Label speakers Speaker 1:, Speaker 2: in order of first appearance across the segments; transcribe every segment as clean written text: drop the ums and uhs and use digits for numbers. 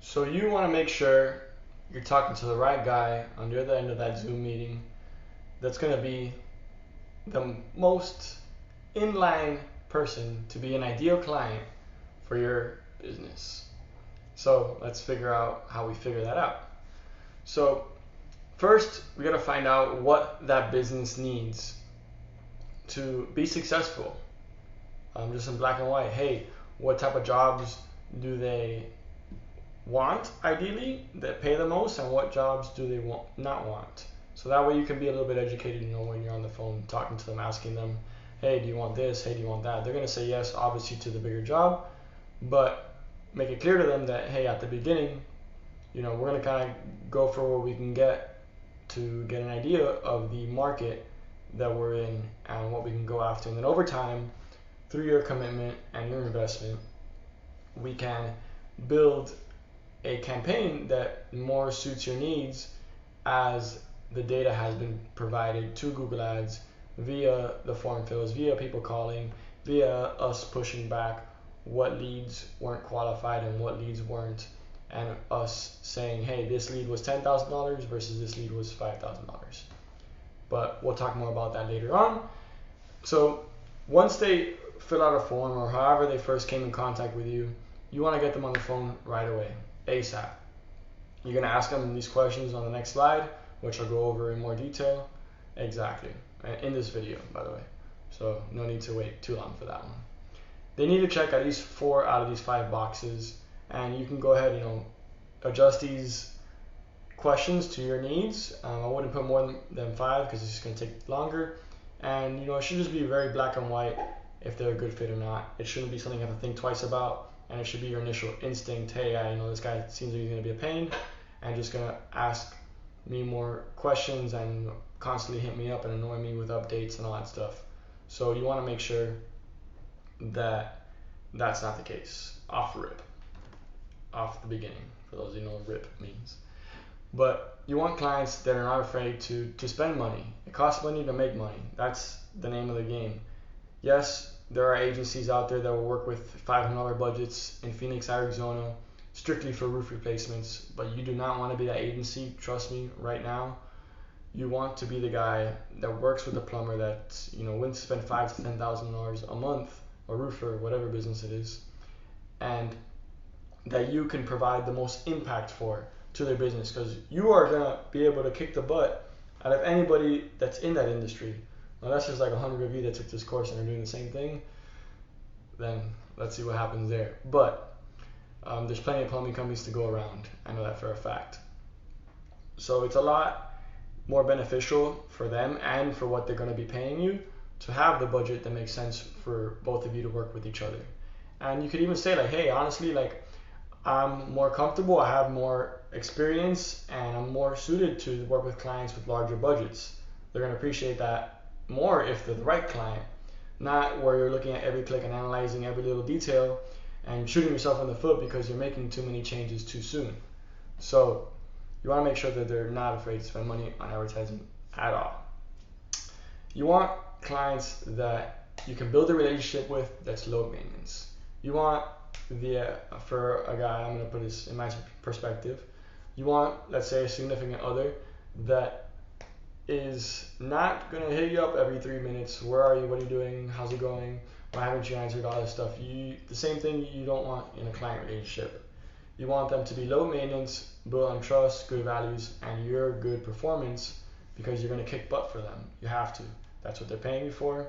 Speaker 1: So you want to make sure you're talking to the right guy on the other end of that Zoom meeting that's going to be the most inline person to be an ideal client for your business. So let's figure out how we figure that out. So first, we got to find out what that business needs to be successful. Just in black and white. Hey, what type of jobs do they want ideally that pay the most, and what jobs do they not want? So that way you can be a little bit educated, when you're on the phone talking to them, asking them, hey, do you want this? Hey, do you want that? They're going to say yes, obviously, to the bigger job, but make it clear to them that, hey, at the beginning, we're going to kind of go for what we can get to get an idea of the market that we're in and what we can go after. And then over time, through your commitment and your investment, we can build a campaign that more suits your needs as the data has been provided to Google Ads via the form fills, via people calling, via us pushing back what leads weren't qualified and what leads weren't, and us saying, hey, this lead was $10,000 versus this lead was $5,000. But we'll talk more about that later on. So once they fill out a form, or however they first came in contact with you, you want to get them on the phone right away, ASAP. You're going to ask them these questions on the next slide, which I'll go over in more detail. Exactly. In this video, by the way. So no need to wait too long for that one. They need to check at least 4 out of these 5 boxes, and you can go ahead, adjust these questions to your needs. I wouldn't put more than 5 because it's just going to take longer. And it should just be very black and white if they're a good fit or not. It shouldn't be something you have to think twice about, and it should be your initial instinct. Hey, this guy seems like he's going to be a pain, and just going to ask me more questions and constantly hit me up and annoy me with updates and all that stuff. So you want to make sure that that's not the case off rip, off the beginning, for those who know what rip means. But you want clients that are not afraid to spend money. It costs money to make money. That's the name of the game. Yes, there are agencies out there that will work with $500 budgets in Phoenix, Arizona, strictly for roof replacements, but you do not want to be that agency. Trust me right now. You want to be the guy that works with the plumber that willing to spend $5,000 to $10,000 a month, a roofer, whatever business it is, and that you can provide the most impact for to their business, because you are going to be able to kick the butt out of anybody that's in that industry. Now that's just like 100 of you that took this course and are doing the same thing. Then let's see what happens there. But there's plenty of plumbing companies to go around. I know that for a fact. So it's a lot more beneficial for them and for what they're going to be paying you to have the budget that makes sense for both of you to work with each other. And you could even say, like, hey, honestly, like, I'm more comfortable, I have more experience, and I'm more suited to work with clients with larger budgets. They're going to appreciate that more if they're the right client, not where you're looking at every click and analyzing every little detail and shooting yourself in the foot because you're making too many changes too soon. So you want to make sure that they're not afraid to spend money on advertising at all. You want clients that you can build a relationship with that's low maintenance. You want for a guy, I'm going to put this in my perspective, you want, let's say, a significant other that is not going to hit you up every 3 minutes. Where are you? What are you doing? How's it going? Why haven't you answered? All this stuff. The same thing you don't want in a client relationship. You want them to be low maintenance, built on trust, good values, and your good performance, because you're going to kick butt for them. You have to. That's what they're paying you for.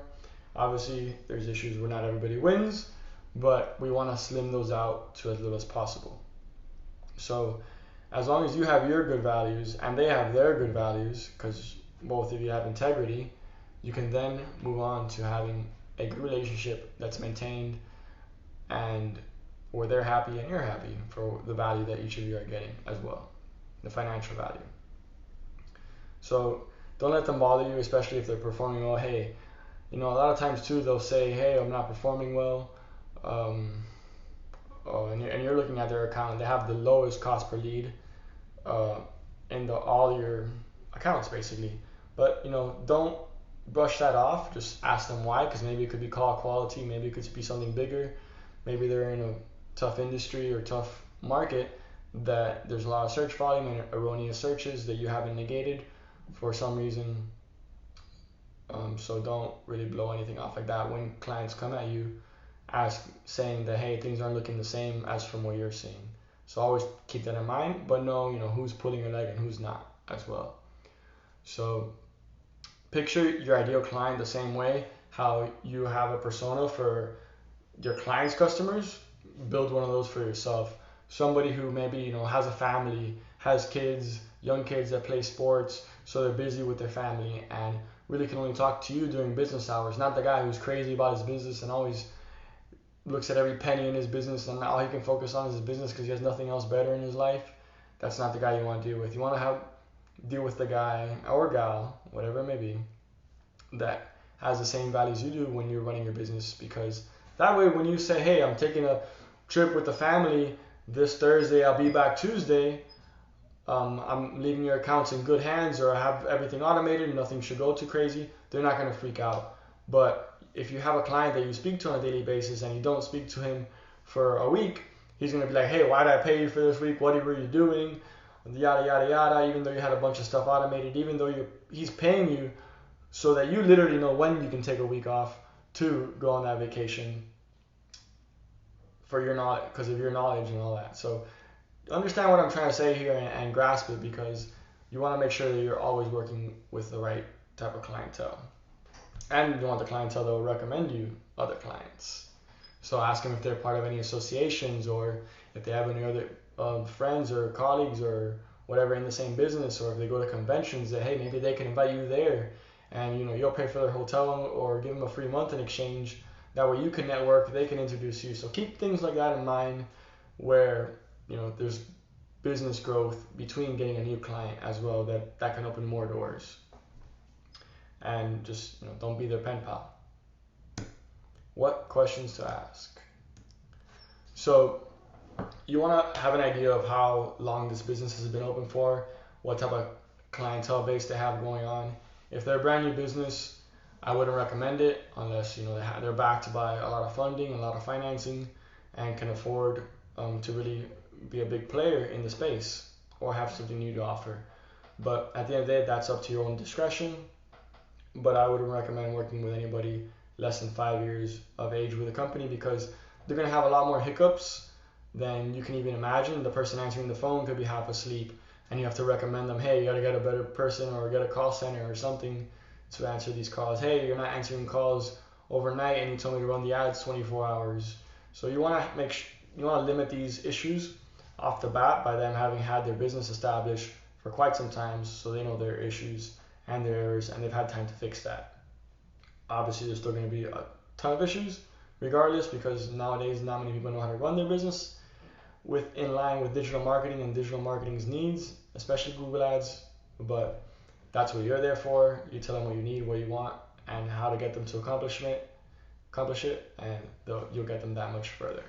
Speaker 1: Obviously, there's issues where not everybody wins, but we want to slim those out to as little as possible. So as long as you have your good values and they have their good values, because both of you have integrity, you can then move on to having a good relationship that's maintained and where they're happy and you're happy for the value that each of you are getting as well, the financial value. So don't let them bother you, especially if they're performing well. Hey, a lot of times too, they'll say, hey, I'm not performing well. And you're looking at their account, they have the lowest cost per lead in all your accounts basically. But don't brush that off. Just ask them why, because maybe it could be call quality, maybe it could be something bigger, maybe they're in a tough industry or tough market that there's a lot of search volume and erroneous searches that you haven't negated for some reason. So don't really blow anything off like that when clients come at you saying that, hey, things aren't looking the same as from what you're seeing. So always keep that in mind, but know, who's pulling your leg and who's not as well. So picture your ideal client the same way how you have a persona for your client's customers. Build one of those for yourself. Somebody who maybe has a family, has kids, young kids that play sports, so they're busy with their family and really can only talk to you during business hours. Not the guy who's crazy about his business and always looks at every penny in his business and all he can focus on is his business because he has nothing else better in his life. That's not the guy you want to deal with. You want to deal with the guy or gal, whatever it may be, that has the same values you do when you're running your business, because that way when you say, hey, I'm taking a trip with the family this Thursday, I'll be back Tuesday, I'm leaving your accounts in good hands, or I have everything automated, nothing should go too crazy, they're not going to freak out. But if you have a client that you speak to on a daily basis and you don't speak to him for a week, he's going to be like, hey, why did I pay you for this week? What were you doing? Yada, yada, yada, even though you had a bunch of stuff automated, even though he's paying you so that you literally know when you can take a week off to go on that vacation for your knowledge, because of your knowledge and all that. So understand what I'm trying to say here and grasp it, because you want to make sure that you're always working with the right type of clientele. And you want the clientele that will recommend you other clients. So ask them if they're part of any associations, or if they have any other friends or colleagues or whatever in the same business, or if they go to conventions that, hey, maybe they can invite you there and you'll pay for their hotel or give them a free month in exchange. That way you can network, they can introduce you. So keep things like that in mind, where there's business growth between getting a new client as well, that can open more doors. And just don't be their pen pal. What questions to ask? So you want to have an idea of how long this business has been open for, what type of clientele base they have going on. If they're a brand new business, I wouldn't recommend it unless they're backed by a lot of funding, a lot of financing, and can afford to really be a big player in the space or have something new to offer. But at the end of the day, that's up to your own discretion. But I wouldn't recommend working with anybody less than 5 years of age with a company, because they're going to have a lot more hiccups than you can even imagine. The person answering the phone could be half asleep, and you have to recommend them, hey, you got to get a better person or get a call center or something to answer these calls. Hey, you're not answering calls overnight and you told me to run the ads 24 hours. So you want to limit these issues off the bat by them having had their business established for quite some time, so they know their issues and their errors and they've had time to fix that. Obviously there's still going to be a ton of issues regardless, because nowadays not many people know how to run their business in line with digital marketing and digital marketing's needs, especially Google Ads. But that's what you're there for. You tell them what you need, what you want, and how to get them to accomplish it, and you'll get them that much further.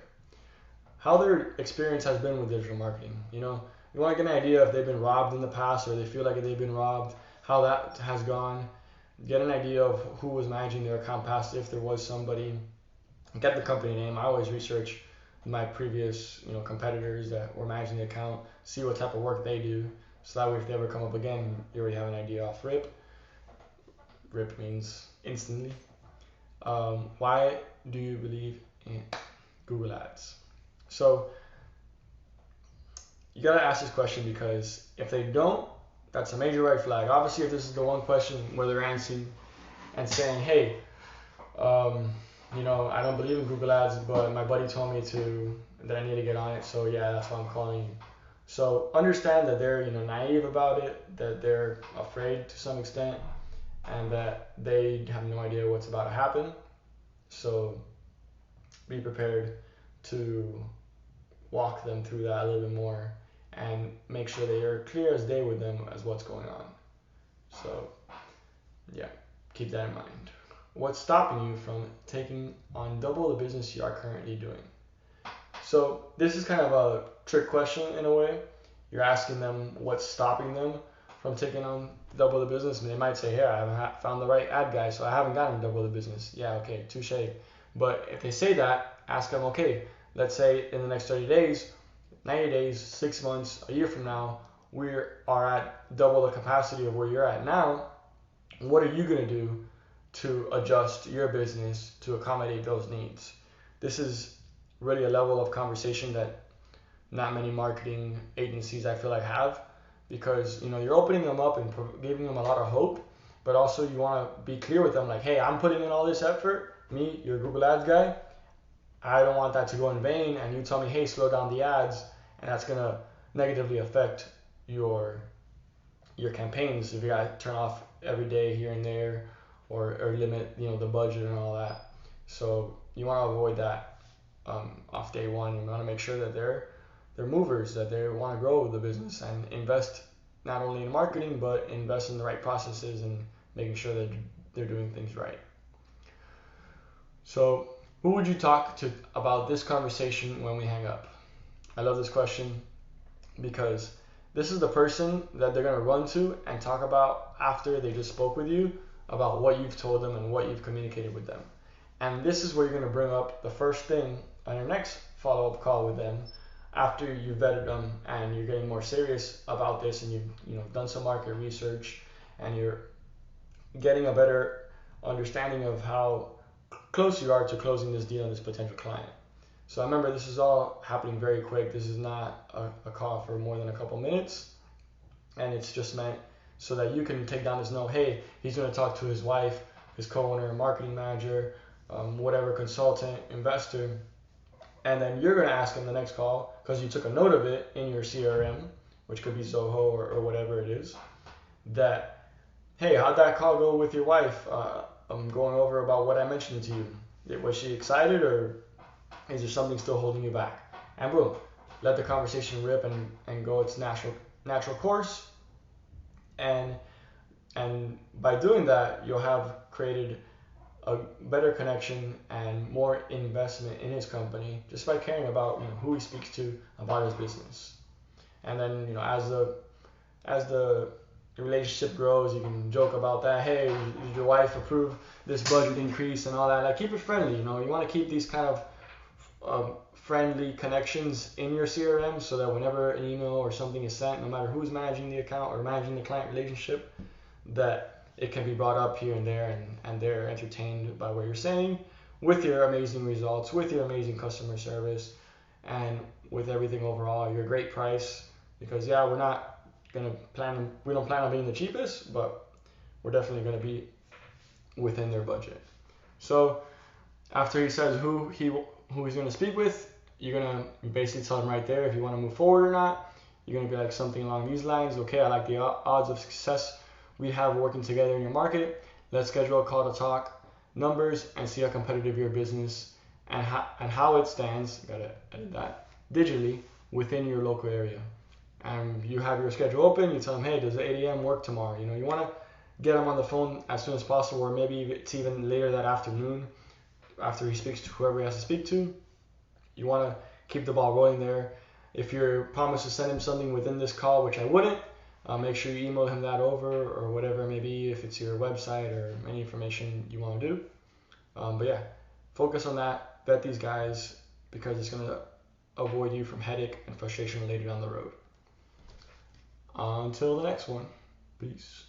Speaker 1: How their experience has been with digital marketing. You want to get an idea if they've been robbed in the past, or they feel like they've been robbed, how that has gone. Get an idea of who was managing their account past, if there was somebody. Get the company name. I always research my previous competitors that were managing the account, see what type of work they do, so that way if they ever come up again, you already have an idea off rip. Rip means instantly. Why do you believe in Google Ads? So you gotta ask this question, because if they don't, that's a major red flag. Obviously, if this is the one question where they're answering and saying, hey, I don't believe in Google Ads, but my buddy told me that I need to get on it, so yeah, that's why I'm calling you. So understand that they're naive about it, that they're afraid to some extent, and that they have no idea what's about to happen. So be prepared to walk them through that a little bit more and make sure that you're clear as day with them as what's going on. So yeah, keep that in mind. What's stopping you from taking on double the business you are currently doing? So this is kind of a trick question in a way. You're asking them what's stopping them from taking on double the business, and they might say, I haven't found the right ad guy, so I haven't gotten double the business. Yeah, okay, touche. But if they say that, ask them, okay, let's say in the next 30 days, 90 days, 6 months, a year from now, we are at double the capacity of where you're at now. What are you going to do to adjust your business to accommodate those needs? This is really a level of conversation that not many marketing agencies I feel like have, because you're opening them up and giving them a lot of hope, but also you want to be clear with them, like, hey, I'm putting in all this effort, me, your Google Ads guy. I don't want that to go in vain, and you tell me, hey, slow down the ads, and that's going to negatively affect your campaigns if you got to turn off every day here and there, or limit the budget and all that. So you want to avoid that off day one. You want to make sure that they're movers, that they want to grow the business and invest not only in marketing but invest in the right processes and making sure that they're doing things right. So who would you talk to about this conversation when we hang up? I love this question because this is the person that they're going to run to and talk about after they just spoke with you about what you've told them and what you've communicated with them. And this is where you're going to bring up the first thing on your next follow-up call with them after you've vetted them and you're getting more serious about this, and you've done some market research and you're getting a better understanding of how close you are to closing this deal on this potential client. So remember, this is all happening very quick. This is not a call for more than a couple minutes, and it's just meant so that you can take down this note. Hey, he's going to talk to his wife, his co-owner, marketing manager, whatever, consultant, investor, and then you're going to ask him the next call, because you took a note of it in your CRM, which could be Zoho or whatever it is, that, hey, how'd that call go with your wife? I'm going over about what I mentioned to you. Was she excited, or is there something still holding you back? And boom, let the conversation rip and go its natural course. And by doing that, you'll have created a better connection and more investment in his company just by caring about who he speaks to about his business. And then as the relationship grows, you can joke about that. Hey, did your wife approve this budget increase and all that? Like, keep it friendly. You want to keep these kind of friendly connections in your CRM, so that whenever an email or something is sent, no matter who's managing the account or managing the client relationship, that it can be brought up here and there, and they're entertained by what you're saying, with your amazing results, with your amazing customer service, and with everything overall, your great price. Because we don't plan on being the cheapest, but we're definitely going to be within their budget. So after he says who he's going to speak with, you're going to basically tell him right there if you want to move forward or not. You're going to be like something along these lines. Okay, I like the odds of success we have working together in your market. Let's schedule a call to talk numbers and see how competitive your business and how it stands, gotta edit that, digitally within your local area. And you have your schedule open. You tell them, hey, does 8 a.m. work tomorrow? You want to get him on the phone as soon as possible, or maybe it's even later that afternoon after he speaks to whoever he has to speak to. You want to keep the ball rolling there. If you're promised to send him something within this call, which I wouldn't, make sure you email him that over, or whatever it may be, if it's your website or any information you want to do. But yeah, focus on that. Vet these guys, because it's going to avoid you from headache and frustration later down the road. Until the next one, peace.